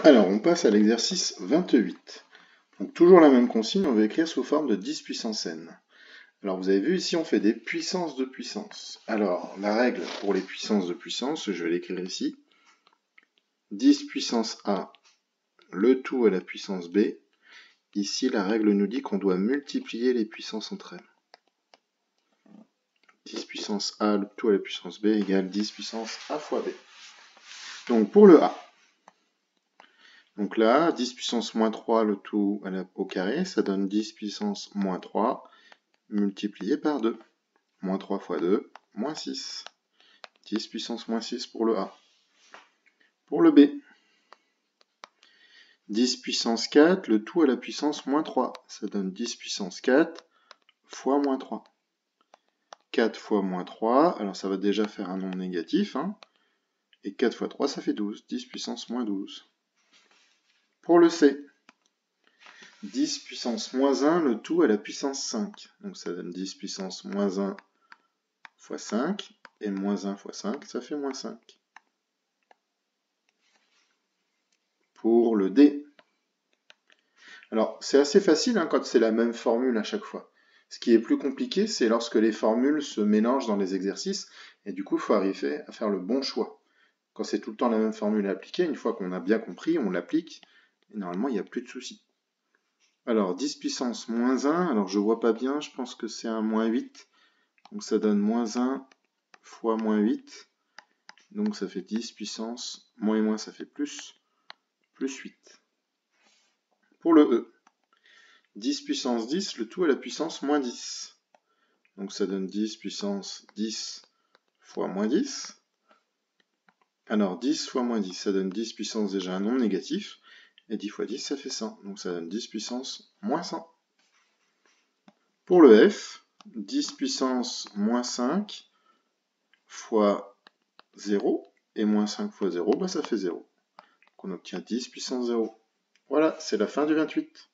Alors, on passe à l'exercice 28. Donc, toujours la même consigne, on va écrire sous forme de 10 puissance n. Alors, vous avez vu, ici, on fait des puissances de puissance. Alors, la règle pour les puissances de puissance, je vais l'écrire ici. 10 puissance a, le tout à la puissance b. Ici, la règle nous dit qu'on doit multiplier les puissances entre elles. 10 puissance a, le tout à la puissance b, égale 10 puissance a fois b. Donc, pour le a. Donc là, 10 puissance moins 3, le tout au carré, ça donne 10 puissance moins 3, multiplié par 2. Moins 3 fois 2, moins 6. 10 puissance moins 6 pour le A. Pour le B, 10 puissance 4, le tout à la puissance moins 3. Ça donne 10 puissance 4 fois moins 3. 4 fois moins 3, alors ça va déjà faire un nombre négatif, hein, et 4 fois 3, ça fait 12. 10 puissance moins 12. Pour le C, 10 puissance moins 1, le tout à la puissance 5. Donc ça donne 10 puissance moins 1 fois 5, et moins 1 fois 5, ça fait moins 5. Pour le D. Alors, c'est assez facile hein, quand c'est la même formule à chaque fois. Ce qui est plus compliqué, c'est lorsque les formules se mélangent dans les exercices, et du coup, il faut arriver à faire le bon choix. Quand c'est tout le temps la même formule à appliquer, une fois qu'on a bien compris, on l'applique, et normalement, il n'y a plus de soucis. Alors, 10 puissance moins 1, alors je vois pas bien, je pense que c'est un moins 8, donc ça donne moins 1 fois moins 8, donc ça fait 10 puissance, moins et moins ça fait plus 8. Pour le E, 10 puissance 10, le tout à la puissance moins 10. Donc ça donne 10 puissance 10 fois moins 10. Alors 10 fois moins 10, ça donne 10 puissance déjà un nombre négatif. Et 10 fois 10, ça fait 100. Donc ça donne 10 puissance moins 100. Pour le F, 10 puissance moins 5 fois 0. Et moins 5 fois 0, bah ça fait 0. Donc on obtient 10 puissance 0. Voilà, c'est la fin du 28.